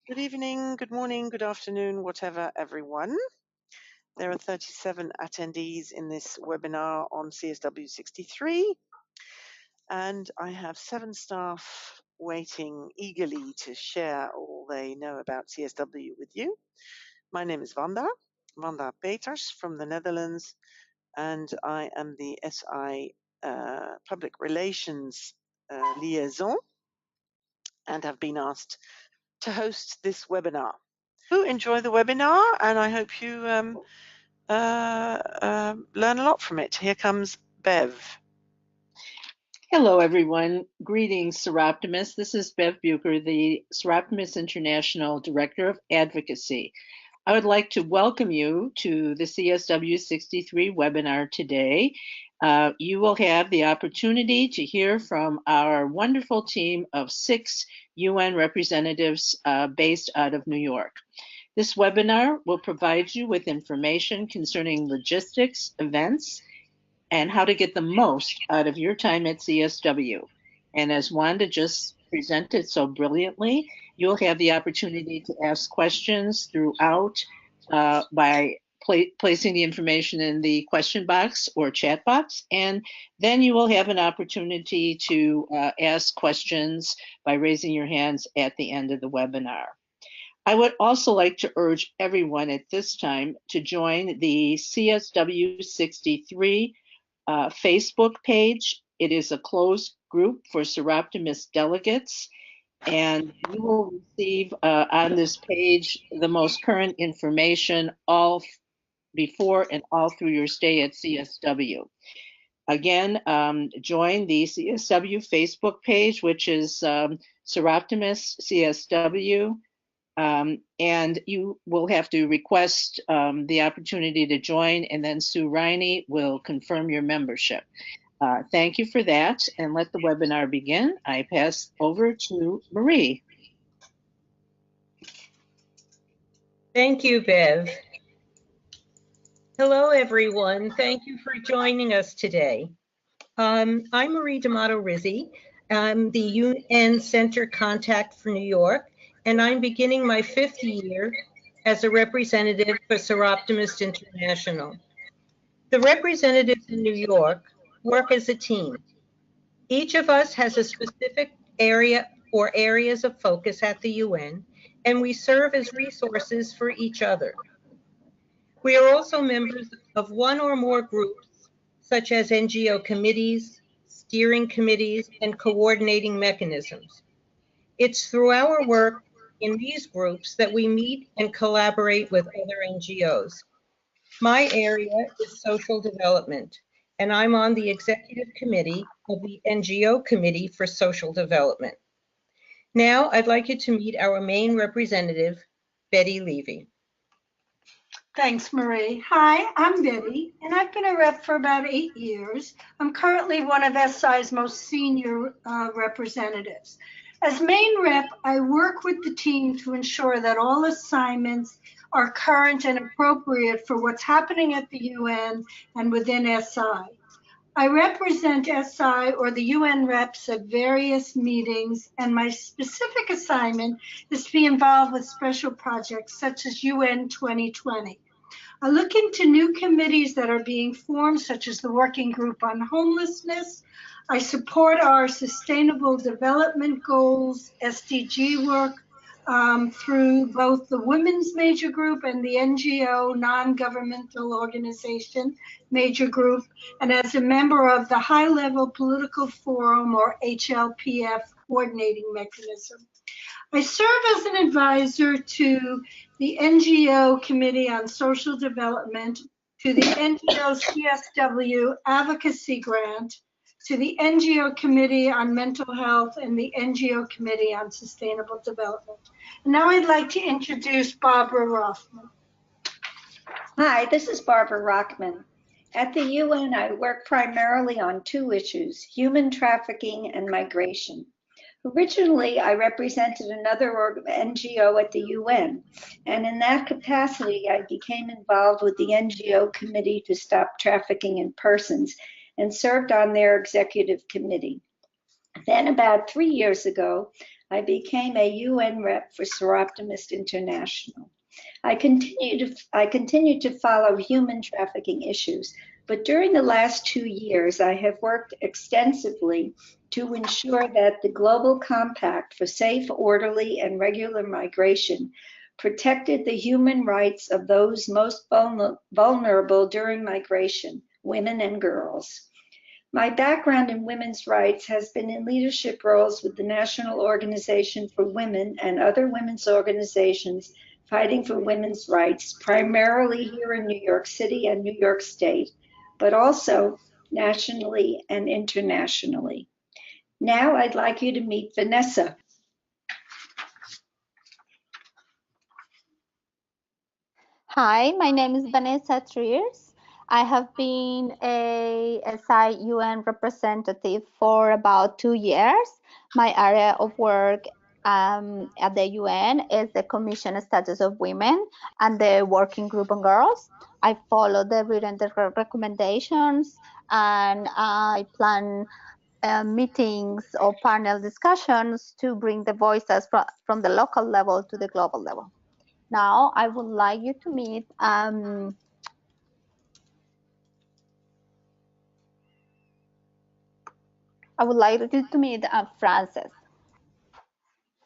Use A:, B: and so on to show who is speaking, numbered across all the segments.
A: Good evening, good morning, good afternoon, whatever, everyone. There are 37 attendees in this webinar on CSW63, and I have 7 staff waiting eagerly to share all they know about CSW with you. My name is Wanda Peters from the Netherlands, and I am the SI Public Relations Liaison, and have been asked to host this webinar. Enjoy the webinar, and I hope you learn a lot from it. Here comes Bev.
B: Hello, everyone. Greetings, Soroptimist. This is Bev Bucher, the Soroptimist International Director of Advocacy. I would like to welcome you to the CSW63 webinar today. You will have the opportunity to hear from our wonderful team of 6 UN representatives based out of New York. This webinar will provide you with information concerning logistics, events, and how to get the most out of your time at CSW. And as Wanda just presented so brilliantly, you'll have the opportunity to ask questions throughout by placing the information in the question box or chat box, and then you will have an opportunity to ask questions by raising your hands at the end of the webinar. I would also like to urge everyone at this time to join the CSW63 Facebook page. It is a closed group for Soroptimist delegates, and you will receive on this page the most current information all before and all through your stay at CSW. Again, join the CSW Facebook page, which is Soroptimist CSW. And you will have to request the opportunity to join, and then Sue Riney will confirm your membership. Thank you for that, and let the webinar begin. I pass over to Marie.
C: Thank you, Bev. Hello, everyone. Thank you for joining us today. I'm Marie D'Amato Rizzi. I'm the UN Center Contact for New York, and I'm beginning my 5th year as a representative for Soroptimist International. The representatives in New York work as a team. Each of us has a specific area or areas of focus at the UN, and we serve as resources for each other. We are also members of one or more groups, such as NGO committees, steering committees, and coordinating mechanisms. It's through our work in these groups that we meet and collaborate with other NGOs. My area is social development, and I'm on the executive committee of the NGO Committee for Social Development. Now, I'd like you to meet our main representative, Betty Levy.
D: Thanks, Marie. Hi, I'm Betty, and I've been a rep for about 8 years. I'm currently one of SI's most senior representatives. As main rep, I work with the team to ensure that all assignments are current and appropriate for what's happening at the UN and within SI. I represent SI or the UN reps at various meetings, and my specific assignment is to be involved with special projects such as UN 2020. I look into new committees that are being formed, such as the Working Group on Homelessness. I support our Sustainable Development Goals, SDG work, through both the Women's Major Group and the NGO Non-Governmental Organization Major Group, and as a member of the High Level Political Forum, or HLPF, coordinating mechanism. I serve as an advisor to the NGO Committee on Social Development, to the NGO CSW Advocacy Grant, to the NGO Committee on Mental Health, and the NGO Committee on Sustainable Development. And now I'd like to introduce Barbara Rothman.
E: Hi, this is Barbara Rockman. At the UN, I work primarily on 2 issues, human trafficking and migration. Originally, I represented another NGO at the UN, and in that capacity, I became involved with the NGO Committee to Stop Trafficking in Persons and served on their executive committee. Then about 3 years ago, I became a UN rep for Soroptimist International. I continue to follow human trafficking issues, but during the last 2 years, I have worked extensively to ensure that the Global Compact for Safe, Orderly, and Regular Migration protected the human rights of those most vulnerable during migration, women and girls. My background in women's rights has been in leadership roles with the National Organization for Women and other women's organizations fighting for women's rights, primarily here in New York City and New York State, but also nationally and internationally. Now I'd like you to meet Vanessa.
F: Hi, my name is Vanessa Triers. I have been a SI UN representative for about 2 years. My area of work at the UN is the Commission Status of Women and the Working Group on Girls. I follow the written recommendations, and I plan meetings or panel discussions to bring the voices from the local level to the global level. Now, I would like you to meet Frances.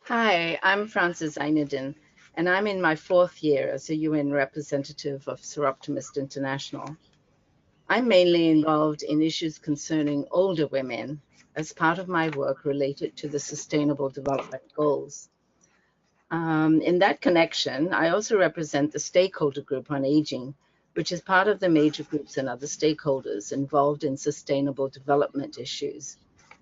G: Hi, I'm Frances Einedin, and I'm in my 4th year as a UN representative of Soroptimist International. I'm mainly involved in issues concerning older women as part of my work related to the Sustainable Development Goals. In that connection, I also represent the Stakeholder Group on Aging, which is part of the major groups and other stakeholders involved in sustainable development issues,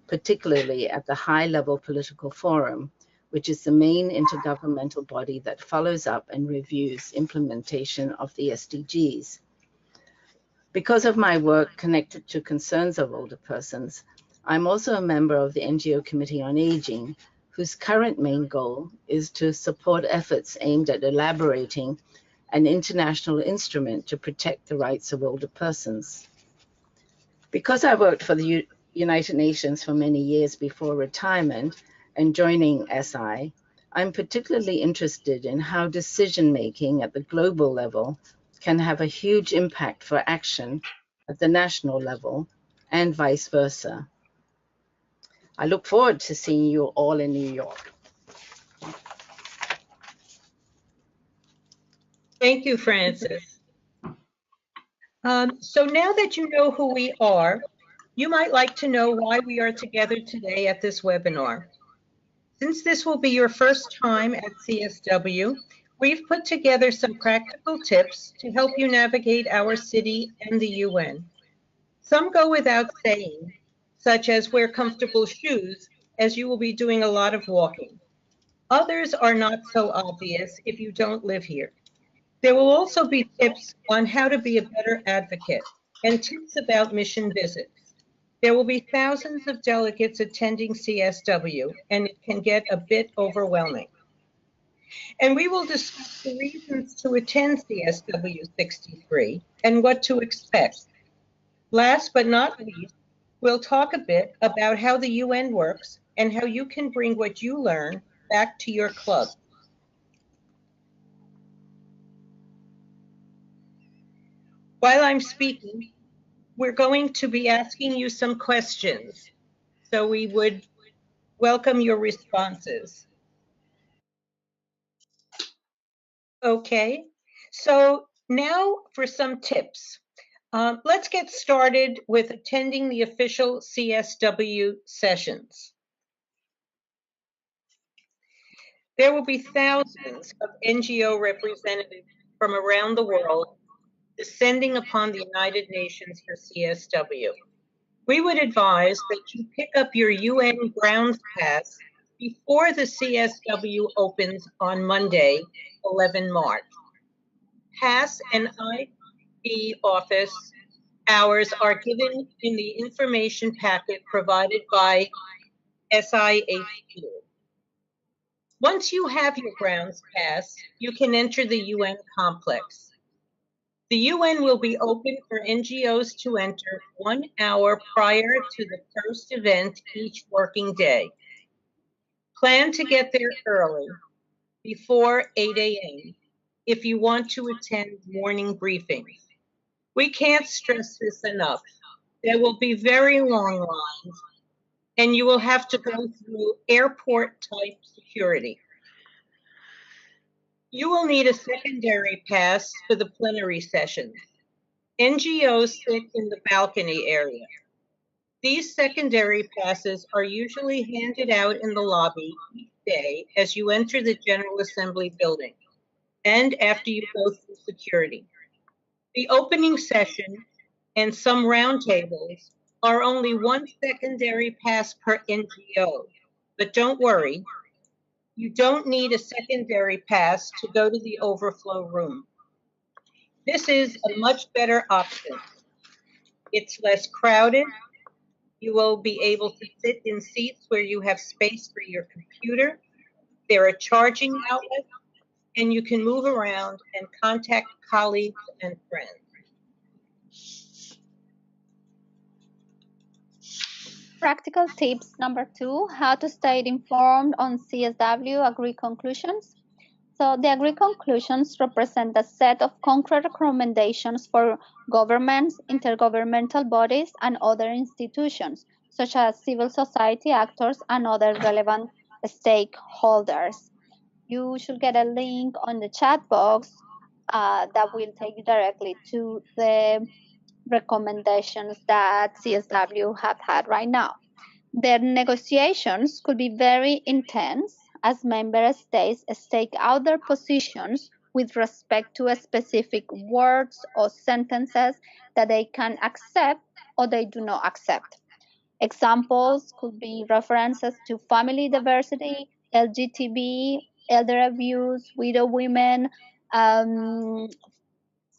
G: particularly at the high-level political forum, which is the main intergovernmental body that follows up and reviews implementation of the SDGs. Because of my work connected to concerns of older persons, I'm also a member of the NGO Committee on Aging, whose current main goal is to support efforts aimed at elaborating an international instrument to protect the rights of older persons. Because I worked for the United Nations for many years before retirement and joining SI, I'm particularly interested in how decision-making at the global level can have a huge impact for action at the national level and vice versa. I look forward to seeing you all in New York.
C: Thank you, Frances. So now that you know who we are, you might like to know why we are together today at this webinar. Since this will be your first time at CSW, we've put together some practical tips to help you navigate our city and the UN. Some go without saying, such as wear comfortable shoes, as you will be doing a lot of walking. Others are not so obvious if you don't live here. There will also be tips on how to be a better advocate and tips about mission visits. There will be thousands of delegates attending CSW, and it can get a bit overwhelming. And we will discuss the reasons to attend CSW63 and what to expect. Last but not least, we'll talk a bit about how the UN works and how you can bring what you learn back to your club. While I'm speaking, we're going to be asking you some questions, so we would welcome your responses. Okay, so now for some tips. Let's get started with attending the official CSW sessions. There will be thousands of NGO representatives from around the world descending upon the United Nations for CSW. We would advise that you pick up your UN grounds pass before the CSW opens on Monday, 11 March. Pass and ID office hours are given in the information packet provided by SIHQ. Once you have your grounds pass, you can enter the UN complex. The UN will be open for NGOs to enter 1 hour prior to the first event each working day. Plan to get there early, before 8 a.m., if you want to attend morning briefings. We can't stress this enough. There will be very long lines, and you will have to go through airport-type security. You will need a secondary pass for the plenary sessions. NGOs sit in the balcony area. These secondary passes are usually handed out in the lobby each day as you enter the General Assembly building and after you go through security. The opening session and some roundtables are only one secondary pass per NGO, but don't worry, you don't need a secondary pass to go to the overflow room. This is a much better option. It's less crowded. You will be able to sit in seats where you have space for your computer. There are charging outlets, and you can move around and contact colleagues and friends.
F: Practical tips number 2, how to stay informed on CSW Agreed Conclusions. So the Agreed Conclusions represent a set of concrete recommendations for governments, intergovernmental bodies, and other institutions, such as civil society actors and other relevant stakeholders. You should get a link on the chat box that will take you directly to the recommendations that CSW have had right now. The negotiations could be very intense as member states stake out their positions with respect to specific words or sentences that they can accept or they do not accept. Examples could be references to family diversity, LGTB, elder abuse, widow women,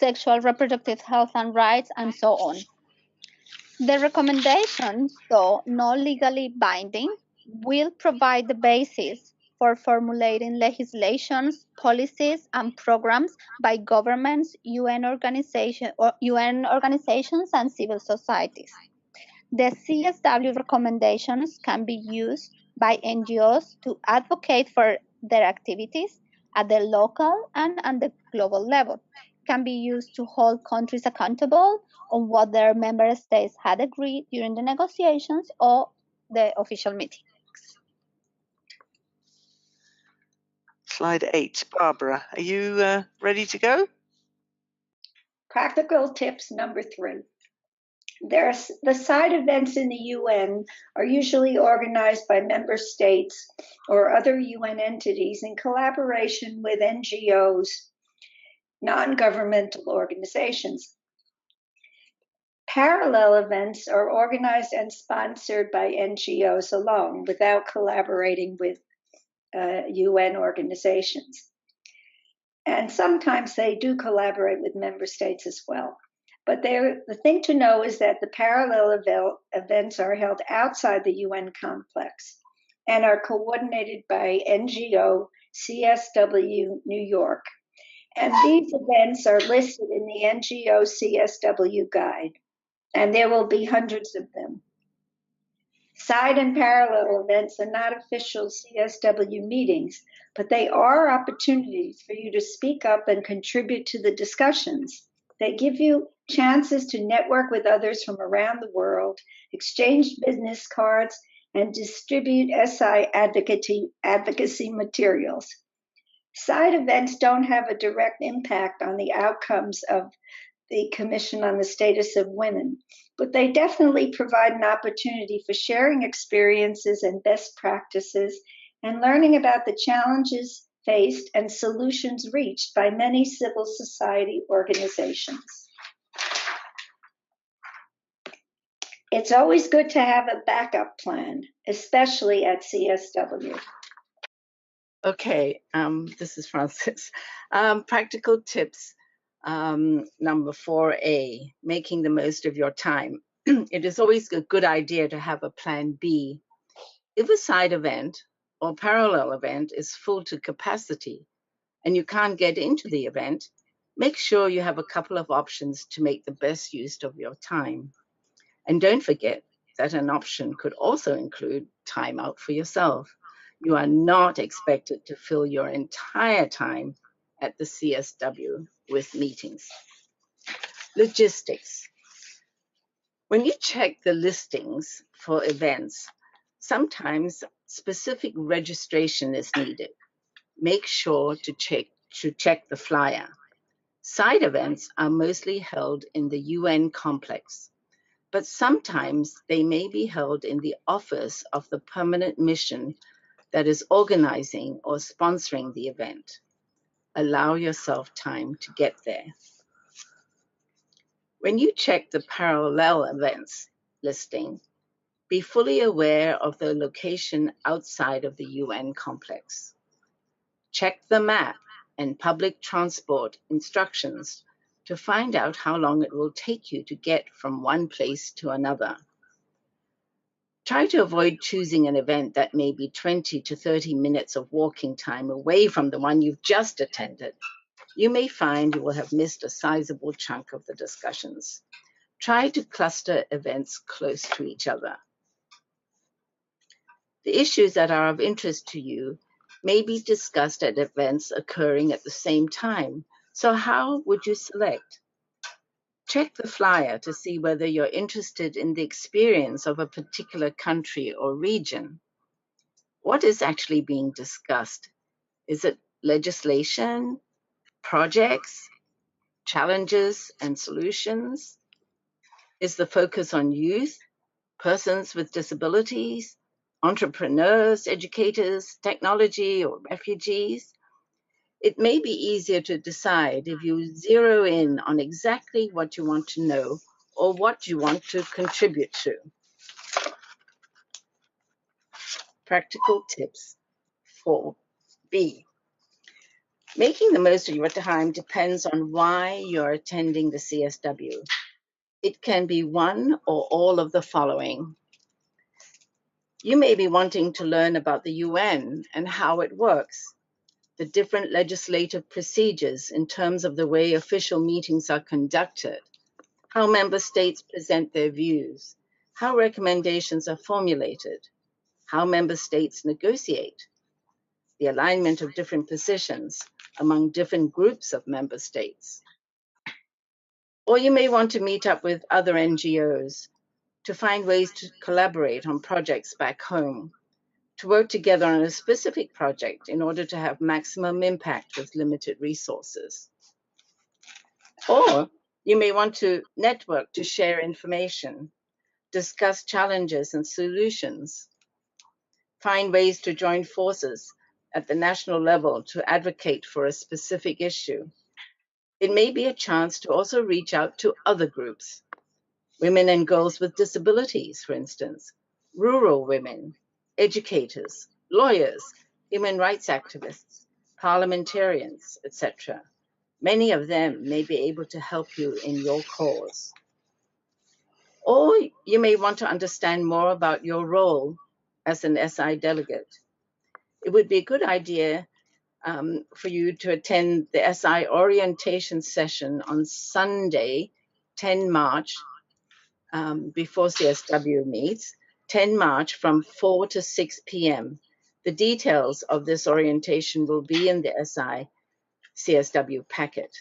F: sexual reproductive health and rights, and so on. The recommendations, though not legally binding, will provide the basis for formulating legislations, policies, and programs by governments, UN organizations, and civil societies. The CSW recommendations can be used by NGOs to advocate for their activities at the local and at the global level. Can be used to hold countries accountable on what their member states had agreed during the negotiations or the official meetings.
A: Slide 8. Barbara, are you ready to go?
E: Practical tips number 3. The side events in the UN are usually organized by member states or other UN entities in collaboration with NGOs, non-governmental organizations. Parallel events are organized and sponsored by NGOs alone without collaborating with UN organizations. And sometimes they do collaborate with member states as well. But the thing to know is that the parallel events are held outside the UN complex and are coordinated by NGO CSW New York. And these events are listed in the NGO CSW guide, and there will be hundreds of them. Side and parallel events are not official CSW meetings, but they are opportunities for you to speak up and contribute to the discussions. They give you chances to network with others from around the world, exchange business cards, and distribute SI advocacy materials. Side events don't have a direct impact on the outcomes of the Commission on the Status of Women, but they definitely provide an opportunity for sharing experiences and best practices and learning about the challenges faced and solutions reached by many civil society organizations. It's always good to have a backup plan, especially at CSW.
G: Okay, this is Francis. Practical tips. Number 4A, making the most of your time. It is always a good idea to have a plan B. If a side event or parallel event is full to capacity and you can't get into the event, make sure you have a couple of options to make the best use of your time. And don't forget that an option could also include time out for yourself. You are not expected to fill your entire time at the CSW with meetings. Logistics. When you check the listings for events, sometimes specific registration is needed. Make sure to check the flyer. Side events are mostly held in the UN complex, but sometimes they may be held in the office of the permanent mission that is organizing or sponsoring the event. Allow yourself time to get there. When you check the parallel events listing, be fully aware of the location outside of the UN complex. Check the map and public transport instructions to find out how long it will take you to get from one place to another. Try to avoid choosing an event that may be 20 to 30 minutes of walking time away from the one you've just attended. You may find you will have missed a sizable chunk of the discussions. Try to cluster events close to each other. The issues that are of interest to you may be discussed at events occurring at the same time. So how would you select? Check the flyer to see whether you're interested in the experience of a particular country or region. What is actually being discussed? Is it legislation, projects, challenges and solutions? Is the focus on youth, persons with disabilities, entrepreneurs, educators, technology, or refugees? It may be easier to decide if you zero in on exactly what you want to know or what you want to contribute to. Practical tips 4B. Making the most of your time depends on why you're attending the CSW. It can be one or all of the following. You may be wanting to learn about the UN and how it works, the different legislative procedures in terms of the way official meetings are conducted, how member states present their views, how recommendations are formulated, how member states negotiate, the alignment of different positions among different groups of member states. Or you may want to meet up with other NGOs to find ways to collaborate on projects back home, to work together on a specific project in order to have maximum impact with limited resources. Or you may want to network to share information, discuss challenges and solutions, find ways to join forces at the national level to advocate for a specific issue. It may be a chance to also reach out to other groups, women and girls with disabilities, for instance, rural women, educators, lawyers, human rights activists, parliamentarians, etc. Many of them may be able to help you in your cause. Or you may want to understand more about your role as an SI delegate. It would be a good idea for you to attend the SI orientation session on Sunday, 10 March, before CSW meets, 10 March from 4 to 6 p.m. The details of this orientation will be in the SI CSW packet.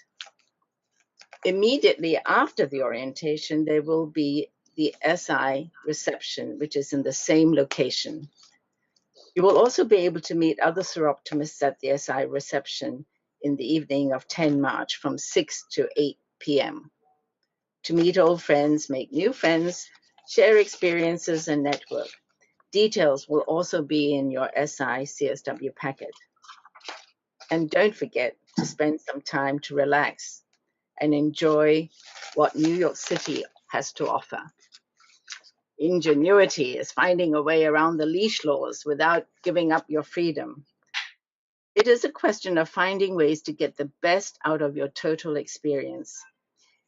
G: Immediately after the orientation, there will be the SI reception, which is in the same location. You will also be able to meet other Soroptimists at the SI reception in the evening of 10 March from 6 to 8 p.m. To meet old friends, make new friends, share experiences, and network. Details will also be in your SI CSW packet. And don't forget to spend some time to relax and enjoy what New York City has to offer. Ingenuity is finding a way around the leash laws without giving up your freedom. It is a question of finding ways to get the best out of your total experience.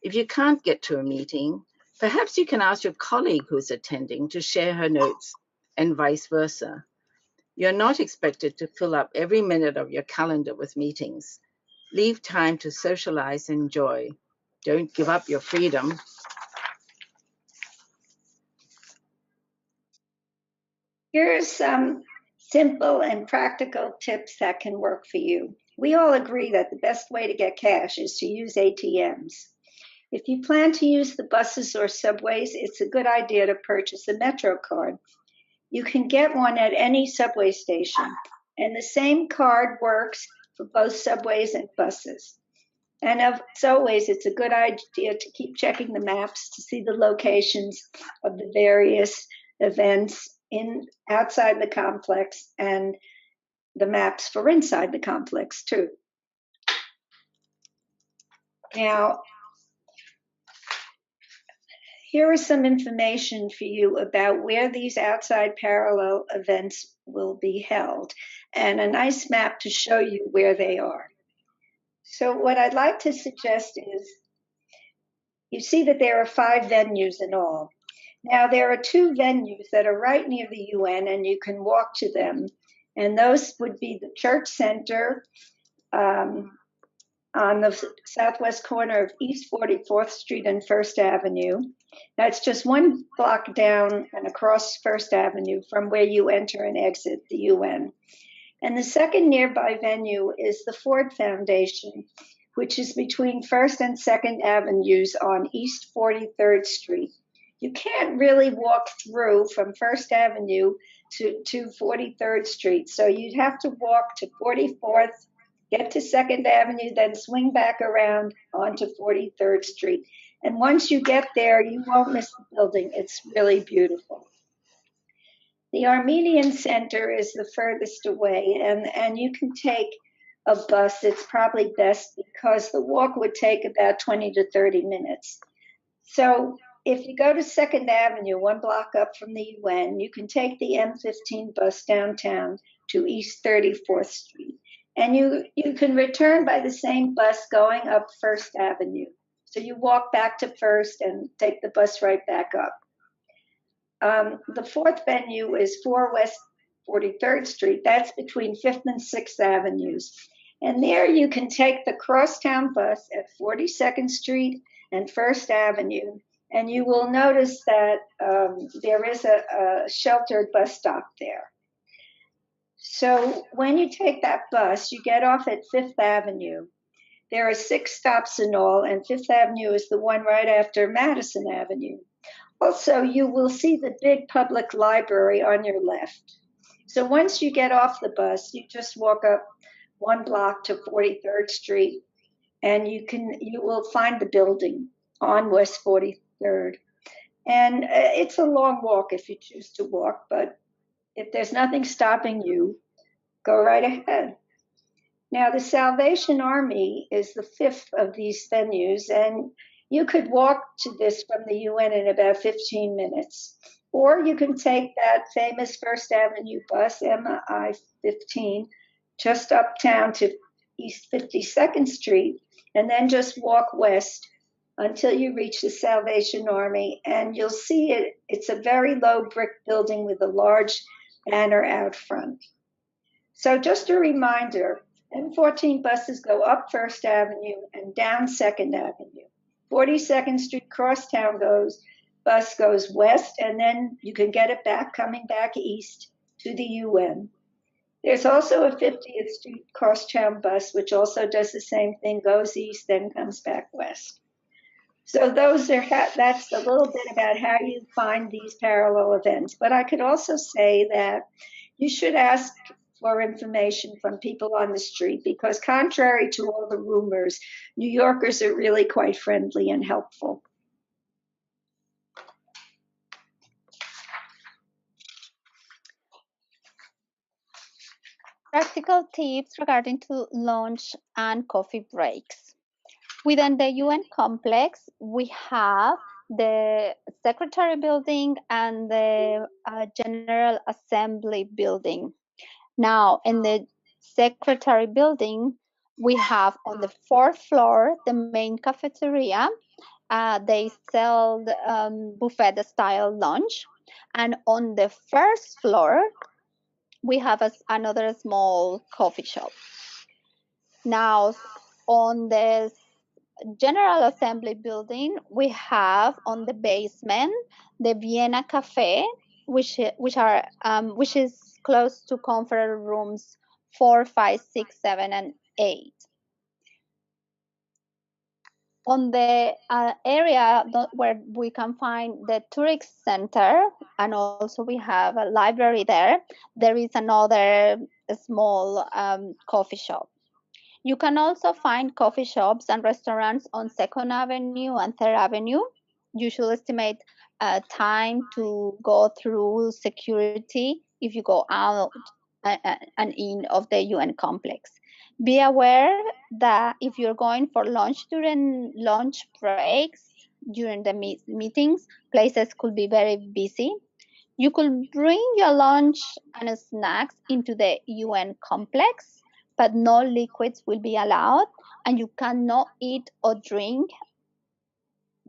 G: If you can't get to a meeting, perhaps you can ask your colleague who's attending to share her notes, and vice versa. You're not expected to fill up every minute of your calendar with meetings. Leave time to socialize and enjoy. Don't give up your freedom.
E: Here's some Simple and practical tips that can work for you. We all agree that the best way to get cash is to use ATMs. If you plan to use the buses or subways, it's a good idea to purchase a Metro card. You can get one at any subway station, and the same card works for both subways and buses. And as always, it's a good idea to keep checking the maps to see the locations of the various events outside the complex and the maps for inside the complex too. Now, here is some information for you about where these outside parallel events will be held, and a nice map to show you where they are. So what I'd like to suggest is, you see that there are 5 venues in all. Now, there are 2 venues that are right near the UN, and you can walk to them. And those would be the Church Center on the southwest corner of East 44th Street and First Avenue. That's just 1 block down and across First Avenue from where you enter and exit the UN. And the second nearby venue is the Ford Foundation, which is between First and Second Avenues on East 43rd Street. You can't really walk through from First Avenue to 43rd Street, so you'd have to walk to 44th, get to Second Avenue, then swing back around onto 43rd Street. And once you get there, you won't miss the building. It's really beautiful. The Armenian Center is the furthest away, and you can take a bus. It's probably best because the walk would take about 20 to 30 minutes. So if you go to Second Avenue, 1 block up from the UN, you can take the M15 bus downtown to East 34th Street. And you can return by the same bus going up First Avenue. So you walk back to First and take the bus right back up. The 4th venue is 4 West 43rd Street. That's between 5th and 6th Avenues. And there you can take the crosstown bus at 42nd Street and First Avenue. And you will notice that there is a sheltered bus stop there. So when you take that bus, you get off at 5th Avenue. There are 6 stops in all, and 5th Avenue is the one right after Madison Avenue. Also, you will see the big public library on your left. So once you get off the bus, you just walk up 1 block to 43rd Street, and you will find the building on West 43rd. And it's a long walk if you choose to walk, but if there's nothing stopping you, go right ahead. Now, the Salvation Army is the 5th of these venues, and you could walk to this from the UN in about 15 minutes. Or you can take that famous First Avenue bus, MI 15, just uptown to East 52nd Street, and then just walk west until you reach the Salvation Army. And you'll see it's a very low brick building with a large banner out front. So just a reminder, M14 buses go up First Avenue and down Second Avenue. 42nd Street crosstown bus goes west, and then you can get it back coming back east to the UN. There's also a 50th Street crosstown bus, which also does the same thing, goes east, then comes back west. So that's a little bit about how you find these parallel events. But I could also say that you should ask for information from people on the street, because contrary to all the rumors, New Yorkers are really quite friendly and helpful.
F: Practical tips regarding to lunch and coffee breaks. Within the UN complex, we have the Secretary Building and the General Assembly Building. Now, in the Secretary Building, we have on the 4th floor the main cafeteria. They sell buffet-style lunch. And on the 1st floor, we have another small coffee shop. Now, on the General Assembly Building, we have on the basement the Vienna Cafe, which is close to conference rooms 4, 5, 6, 7, and 8. On the area where we can find the tourist center, and also we have a library there, there is another small coffee shop. You can also find coffee shops and restaurants on 2nd Avenue and 3rd Avenue. You should estimate time to go through security if you go out and in of the UN complex. Be aware that if you're going for lunch during lunch breaks, during the meetings, places could be very busy. You could bring your lunch and snacks into the UN complex, but no liquids will be allowed, and you cannot eat or drink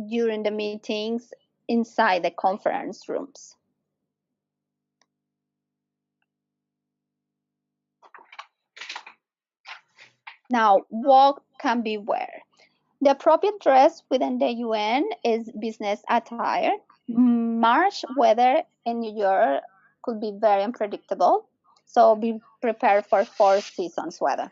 F: during the meetings inside the conference rooms. Now, what can be wear? The appropriate dress within the UN is business attire. March weather in New York could be very unpredictable, so be prepared for 4 seasons weather.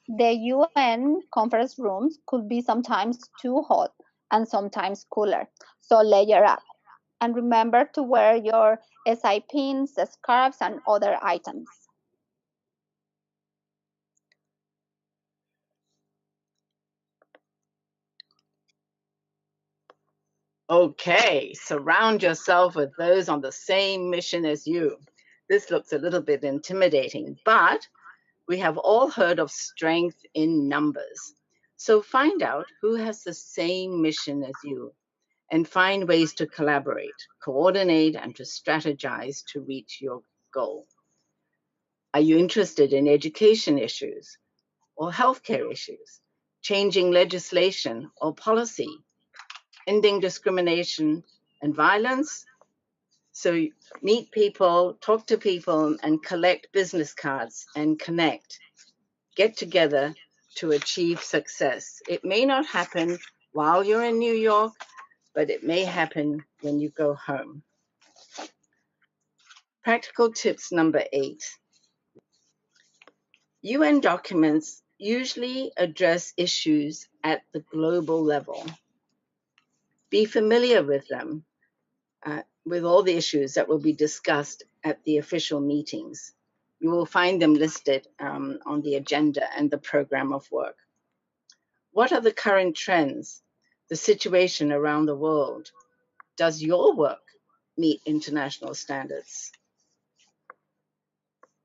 F: The UN conference rooms could be sometimes too hot and sometimes cooler, so layer up. And remember to wear your SI pins, scarves, and other items.
G: Okay, surround yourself with those on the same mission as you. This looks a little bit intimidating, but we have all heard of strength in numbers. So find out who has the same mission as you and find ways to collaborate, coordinate, and to strategize to reach your goal. Are you interested in education issues or healthcare issues, changing legislation or policy, ending discrimination and violence? So meet people, talk to people, and collect business cards and connect. Get together to achieve success. It may not happen while you're in New York, but it may happen when you go home. Practical tips number 8. UN documents usually address issues at the global level. Be familiar with them, with all the issues that will be discussed at the official meetings. You will find them listed on the agenda and the program of work. What are the current trends, the situation around the world? Does your work meet international standards?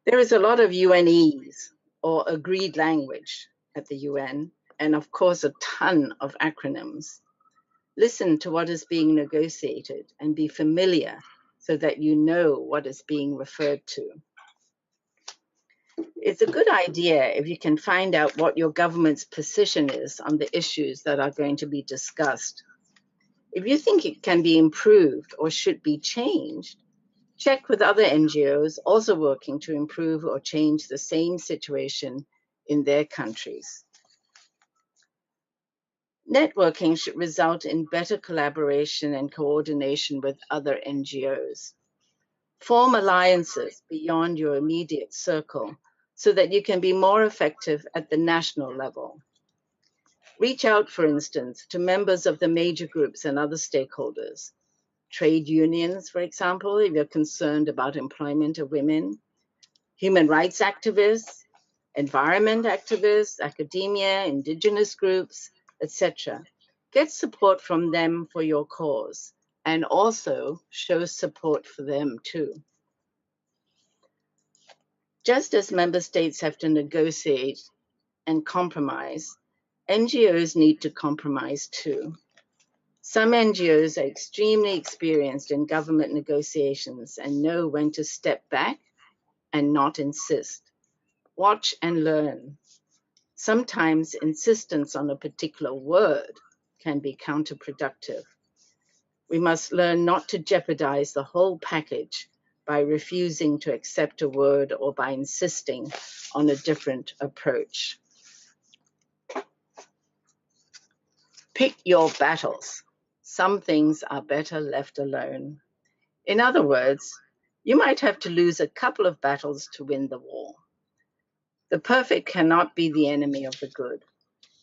G: There is a lot of UNEs, or agreed language, at the UN, and of course a ton of acronyms. Listen to what is being negotiated and be familiar so that you know what is being referred to. It's a good idea if you can find out what your government's position is on the issues that are going to be discussed. If you think it can be improved or should be changed, check with other NGOs also working to improve or change the same situation in their countries. Networking should result in better collaboration and coordination with other NGOs. Form alliances beyond your immediate circle so that you can be more effective at the national level. Reach out, for instance, to members of the major groups and other stakeholders. Trade unions, for example, if you're concerned about employment of women, human rights activists, environment activists, academia, indigenous groups, etc. Get support from them for your cause and also show support for them too. Just as member states have to negotiate and compromise, NGOs need to compromise too. Some NGOs are extremely experienced in government negotiations and know when to step back and not insist. Watch and learn. Sometimes insistence on a particular word can be counterproductive. We must learn not to jeopardize the whole package by refusing to accept a word or by insisting on a different approach. Pick your battles. Some things are better left alone. In other words, You might have to lose a couple of battles to win the war. The perfect cannot be the enemy of the good.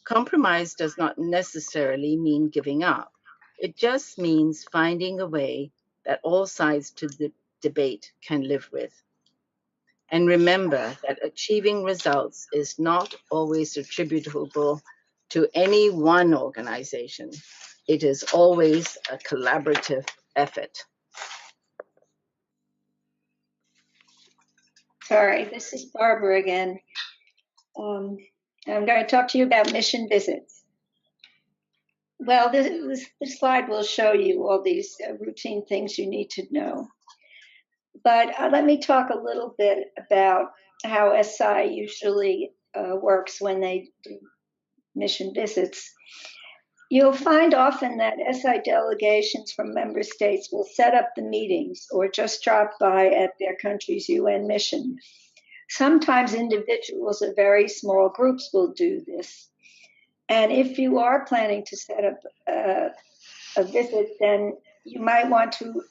G: Compromise does not necessarily mean giving up. It just means finding a way that all sides to the debate can live with. And remember that achieving results is not always attributable to any one organization. It is always a collaborative effort.
E: Sorry, this is Barbara again. I'm going to talk to you about mission visits. Well, this slide will show you all these routine things you need to know. But let me talk a little bit about how SI usually works when they do mission visits. You'll find often that SI delegations from member states will set up the meetings or just drop by at their country's UN mission. Sometimes individuals or very small groups will do this. And if you are planning to set up a visit, then you might want to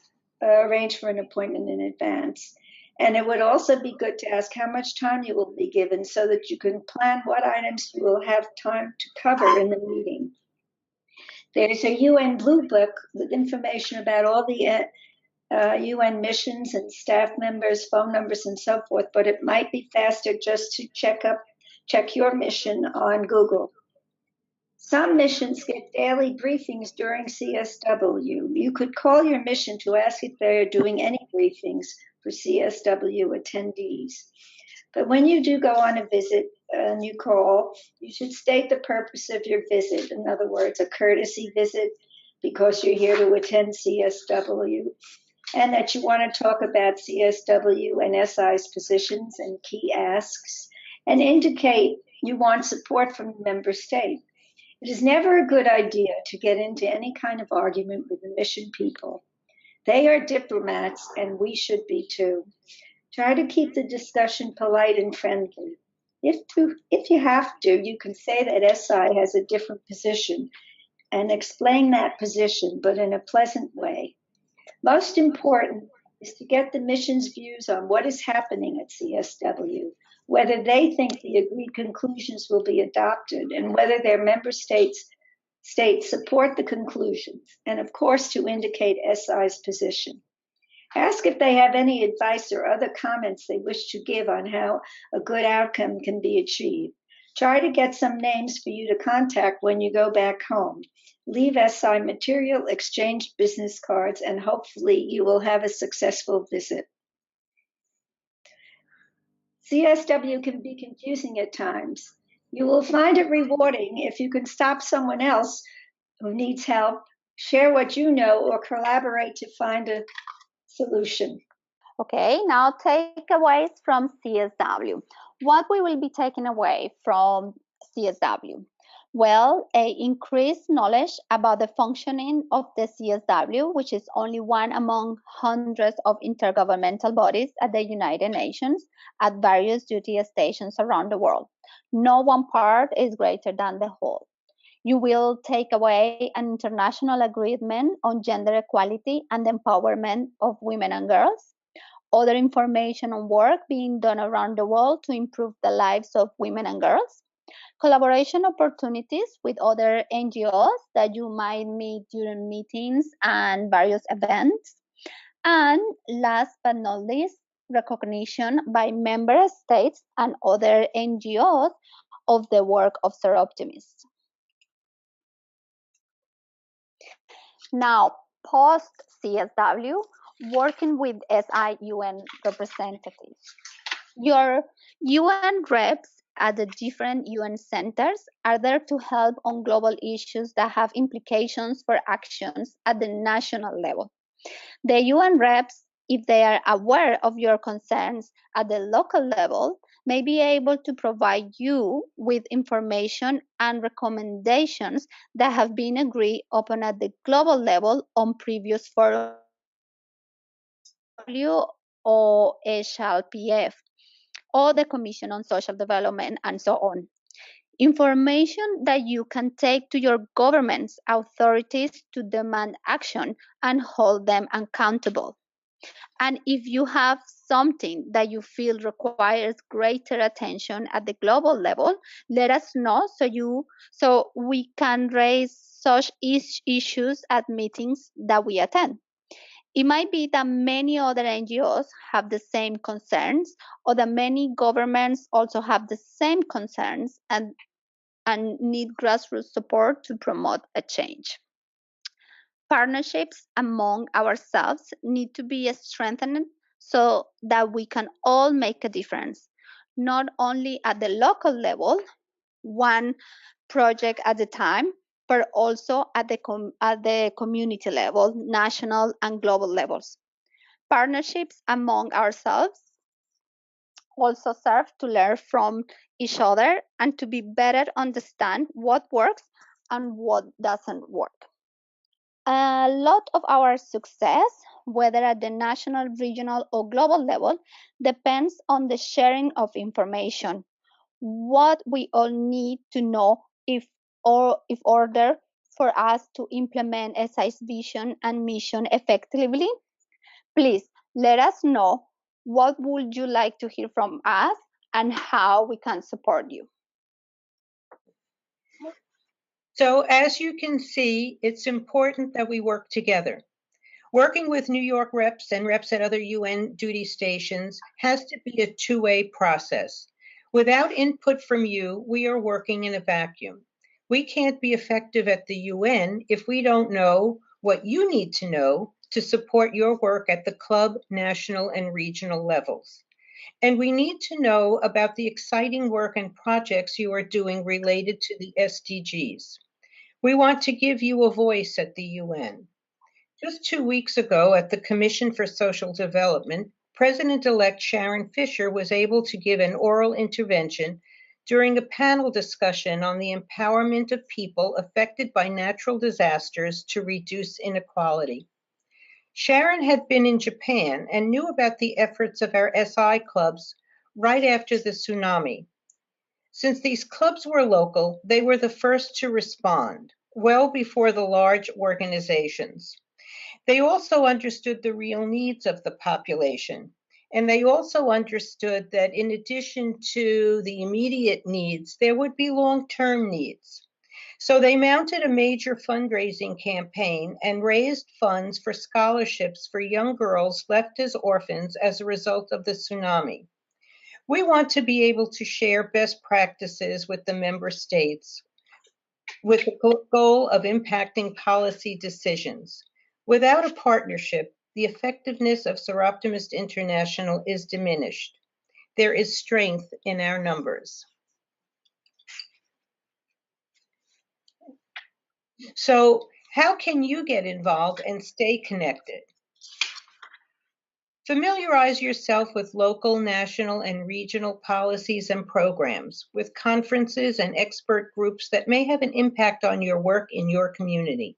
E: arrange for an appointment in advance. And it would also be good to ask how much time you will be given so that you can plan what items you will have time to cover in the meeting. There's a UN Blue Book with information about all the UN missions and staff members, phone numbers, and so forth, but it might be faster just to check your mission on Google. Some missions get daily briefings during CSW. You could call your mission to ask if they are doing any briefings for CSW attendees. But when you do go on a visit and you call, you should state the purpose of your visit. In other words, a courtesy visit because you're here to attend CSW, and that you want to talk about CSW and SI's positions and key asks, and indicate you want support from the member state. It is never a good idea to get into any kind of argument with the mission people. They are diplomats, and we should be too. Try to keep the discussion polite and friendly. If you have to, you can say that SI has a different position and explain that position, but in a pleasant way. Most important is to get the mission's views on what is happening at CSW, whether they think the agreed conclusions will be adopted, and whether their member states support the conclusions, and of course to indicate SI's position. Ask if they have any advice or other comments they wish to give on how a good outcome can be achieved. Try to get some names for you to contact when you go back home. Leave SI material, exchange business cards, and hopefully you will have a successful visit. CSW can be confusing at times. You will find it rewarding if you can stop someone else who needs help, share what you know, or collaborate to find a solution.
F: Okay, now takeaways from CSW. What we will be taking away from CSW? Well, increased knowledge about the functioning of the CSW, which is only one among hundreds of intergovernmental bodies at the United Nations at various duty stations around the world. No one part is greater than the whole. You will take away an international agreement on gender equality and the empowerment of women and girls. Other information on work being done around the world to improve the lives of women and girls. Collaboration opportunities with other NGOs that you might meet during meetings and various events. And last but not least, recognition by member states and other NGOs of the work of Soroptimist. Now, post CSW, working with SI UN representatives. Your UN reps at the different UN centers are there to help on global issues that have implications for actions at the national level. The UN reps, if they are aware of your concerns at the local level, may be able to provide you with information and recommendations that have been agreed upon at the global level on previous forums or HLPF, or the Commission on Social Development, and so on. Information that you can take to your government's authorities to demand action and hold them accountable. And if you have something that you feel requires greater attention at the global level, let us know so we can raise such issues at meetings that we attend. It might be that many other NGOs have the same concerns, or that many governments also have the same concerns and need grassroots support to promote a change. Partnerships among ourselves need to be strengthened so that we can all make a difference, not only at the local level, one project at a time, but also at the community level, national and global levels. Partnerships among ourselves also serve to learn from each other and to be better understand what works and what doesn't work. A lot of our success, whether at the national, regional, or global level, depends on the sharing of information. What we all need to know if order for us to implement SI's vision and mission effectively. Please let us know what would you like to hear from us and how we can support you.
C: So as you can see, it's important that we work together. Working with New York reps and reps at other UN duty stations has to be a two-way process. Without input from you, we are working in a vacuum. We can't be effective at the UN if we don't know what you need to know to support your work at the club, national, and regional levels. And we need to know about the exciting work and projects you are doing related to the SDGs. We want to give you a voice at the UN. Just 2 weeks ago at the Commission for Social Development, President-elect Sharon Fisher was able to give an oral intervention during a panel discussion on the empowerment of people affected by natural disasters to reduce inequality. Sharon had been in Japan and knew about the efforts of our SI clubs right after the tsunami. Since these clubs were local, they were the first to respond, well before the large organizations. They also understood the real needs of the population, and they also understood that in addition to the immediate needs, there would be long-term needs. So they mounted a major fundraising campaign and raised funds for scholarships for young girls left as orphans as a result of the tsunami. We want to be able to share best practices with the member states with the goal of impacting policy decisions. Without a partnership, the effectiveness of Soroptimist International is diminished. There is strength in our numbers. So, how can you get involved and stay connected? Familiarize yourself with local, national, and regional policies and programs, with conferences and expert groups that may have an impact on your work in your community.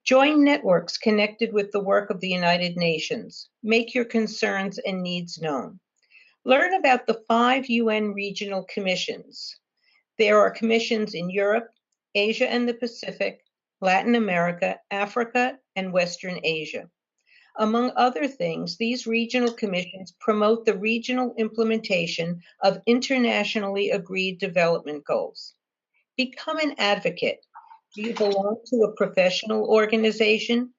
C: Join networks connected with the work of the United Nations. Make your concerns and needs known. Learn about the 5 UN regional commissions. There are commissions in Europe, Asia and the Pacific, Latin America, Africa, and Western Asia. Among other things, these regional commissions promote the regional implementation of internationally agreed development goals. Become an advocate. Do you belong to a professional organization,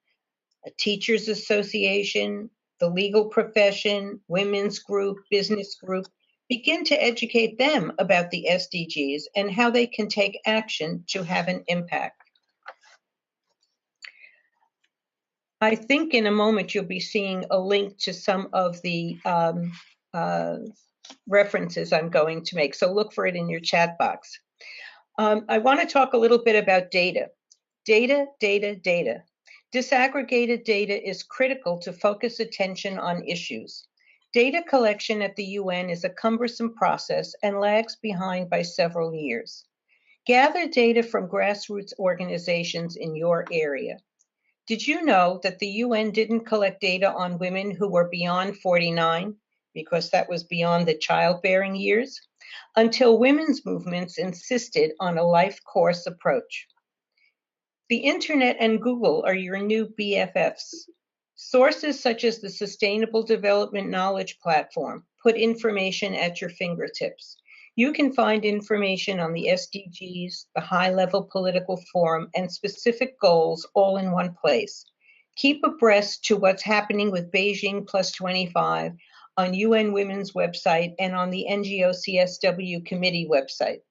C: a teachers association, the legal profession, women's group, business group? Begin to educate them about the SDGs and how they can take action to have an impact. I think in a moment you'll be seeing a link to some of the references I'm going to make, so look for it in your chat box. I want to talk a little bit about data. Data. Disaggregated data is critical to focus attention on issues. Data collection at the UN is a cumbersome process and lags behind by several years. Gather data from grassroots organizations in your area. Did you know that the UN didn't collect data on women who were beyond 49, because that was beyond the childbearing years, until women's movements insisted on a life course approach? The internet and Google are your new BFFs. Sources such as the Sustainable Development Knowledge Platform put information at your fingertips. You can find information on the SDGs, the High-Level Political Forum, and specific goals all in one place. Keep abreast to what's happening with Beijing Plus 25 on UN Women's website and on the NGO CSW Committee website.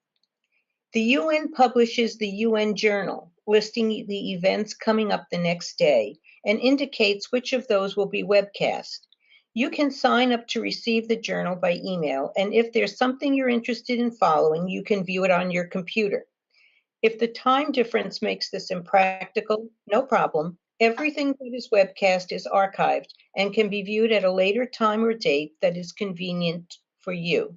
C: The UN publishes the UN Journal, listing the events coming up the next day, and indicates which of those will be webcast. You can sign up to receive the journal by email, and if there's something you're interested in following, you can view it on your computer. If the time difference makes this impractical, no problem. Everything that is webcast is archived and can be viewed at a later time or date that is convenient for you.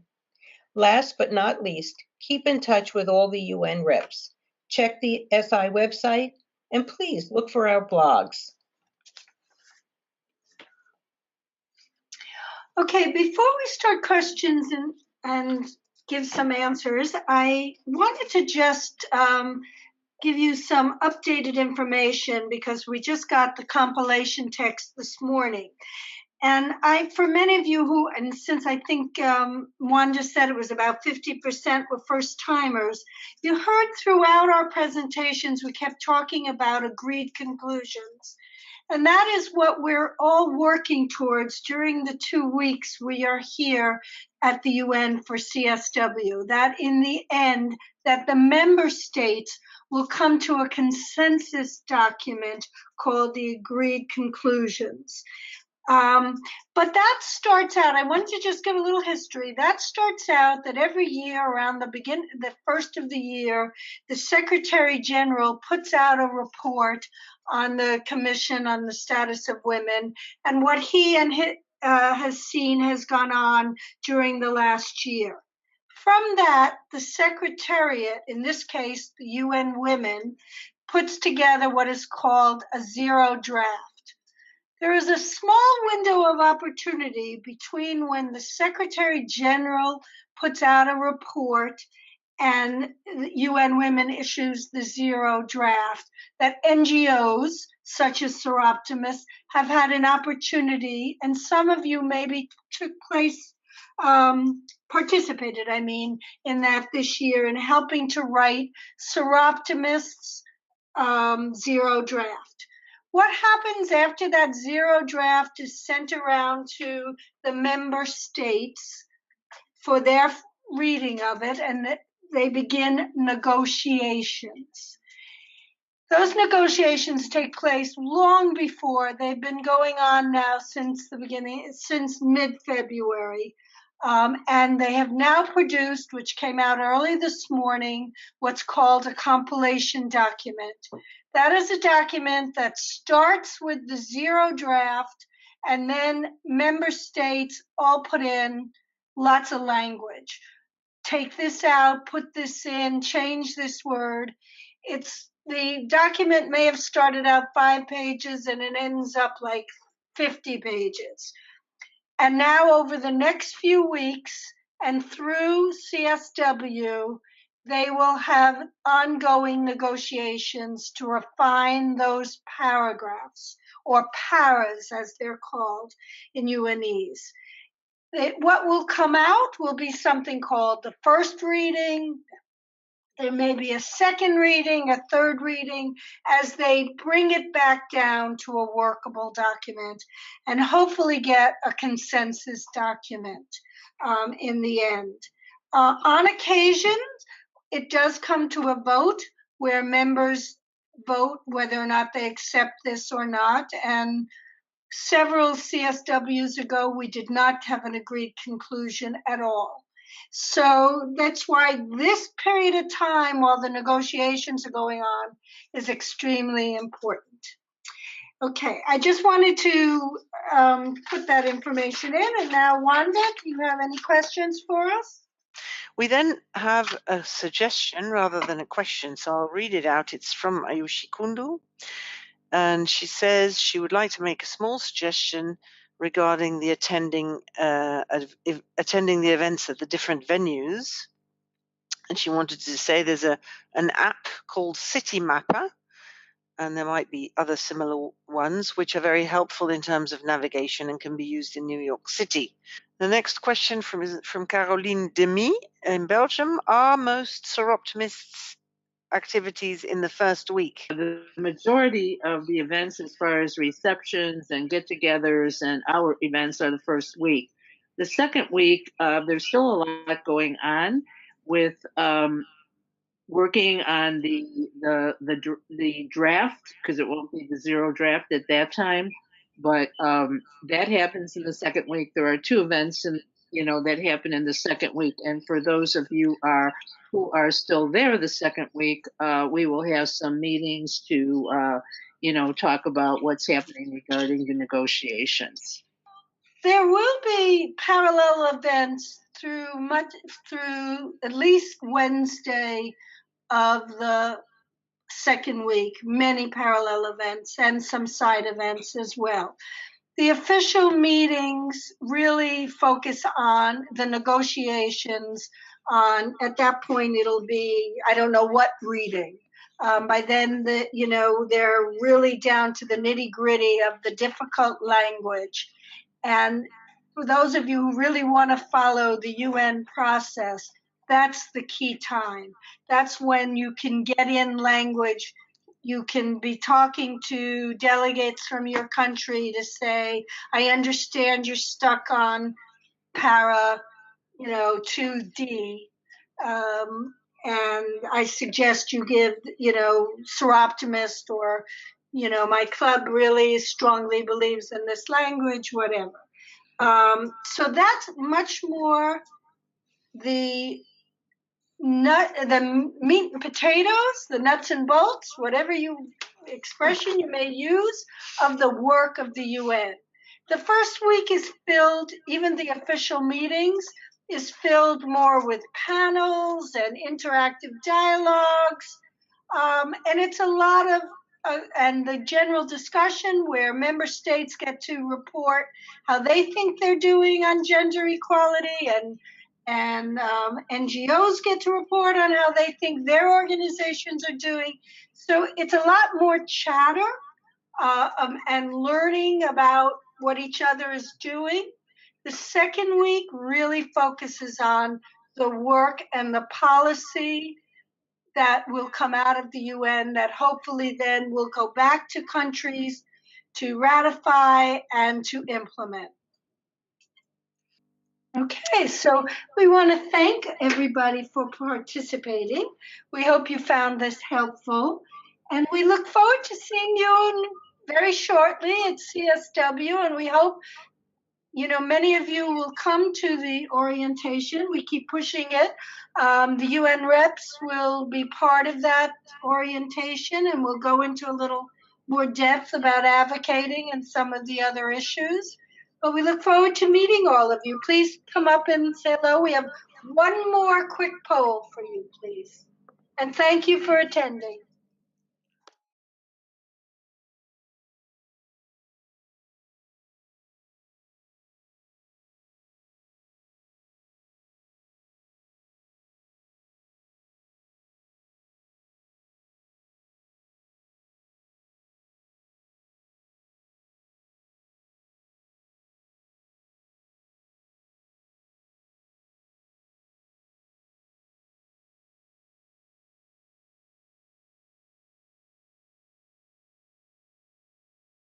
C: Last but not least, keep in touch with all the UN reps. Check the SI website, and please look for our blogs.
D: Okay, before we start questions and give some answers, I wanted to just give you some updated information because we just got the compilation text this morning. And for many of you who, and since I think Juan just said it was about 50% were first timers, you heard throughout our presentations, we kept talking about agreed conclusions. And that is what we're all working towards during the 2 weeks we are here at the UN for CSW, that in the end, that the member states will come to a consensus document called the Agreed Conclusions. But that starts out, I want to just give a little history. That starts out that every year around the first of the year, the Secretary General puts out a report on the Commission on the Status of Women and what he and has seen has gone on during the last year. From that, the Secretariat, in this case, the UN Women, puts together what is called a zero draft. There is a small window of opportunity between when the Secretary General puts out a report and UN Women issues the zero draft that NGOs such as Soroptimist have had an opportunity, and some of you maybe participated, in that this year in helping to write Soroptimist's zero draft. What happens after that zero draft is sent around to the member states for their reading of it, and they begin negotiations. Those negotiations take place long before. They've been going on now since mid-February. And they have now produced, which came out early this morning, what's called a compilation document. That is a document that starts with the zero draft, and then member states all put in lots of language. Take this out, put this in, change this word. The document may have started out 5 pages and it ends up like 50 pages. And now over the next few weeks and through CSW, they will have ongoing negotiations to refine those paragraphs, or paras as they're called in UNEs. What will come out will be something called the first reading. There may be a second reading, a third reading, as they bring it back down to a workable document and hopefully get a consensus document in the end. On occasion, it does come to a vote where members vote whether or not they accept this or not. And several CSWs ago, we did not have an agreed conclusion at all. So that's why this period of time while the negotiations are going on is extremely important. Okay, I just wanted to put that information in. And now, Wanda, do you have any questions for us?
A: We then have a suggestion rather than a question, so I'll read it out. It's from Ayushi Kundu, and she says she would like to make a small suggestion regarding the attending the events at the different venues. And she wanted to say there's an app called City Mapper, and there might be other similar ones which are very helpful in terms of navigation and can be used in New York City. The next question from Caroline Demy in Belgium. Are most Soroptimists activities in the first week?
B: The majority of the events as far as receptions and get-togethers and our events are the first week. The second week, there's still a lot going on with working on the draft, because it won't be the zero draft at that time, but that happens in the second week. There are 2 events that happen in the second week, and for those of you who are still there the second week, we will have some meetings to talk about what's happening regarding the negotiations.
D: There will be parallel events through at least Wednesday of the second week, many parallel events and some side events as well. The official meetings really focus on the negotiations. At that point, it'll be, I don't know what reading. By then, they're really down to the nitty-gritty of the difficult language. And for those of you who really want to follow the UN process, that's the key time. That's when you can get in language. You can be talking to delegates from your country to say, I understand you're stuck on para, 2D. And I suggest you give, Soroptimist or, my club really strongly believes in this language, whatever. So that's much more the meat and potatoes, the nuts and bolts, whatever expression you may use, of the work of the UN. The first week is filled, even the official meetings, is filled more with panels and interactive dialogues. And it's a lot of, and the general discussion where member states get to report how they think they're doing on gender equality, and NGOs get to report on how they think their organizations are doing. So it's a lot more chatter and learning about what each other is doing. The second week really focuses on the work and the policy that will come out of the UN that hopefully then will go back to countries to ratify and to implement. Okay, so we want to thank everybody for participating. We hope you found this helpful, and we look forward to seeing you very shortly at CSW, and we hope, many of you will come to the orientation. We keep pushing it. The UN reps will be part of that orientation, and we'll go into a little more depth about advocating and some of the other issues. But we look forward to meeting all of you. Please come up and say hello. We have one more quick poll for you, please. And thank you for attending.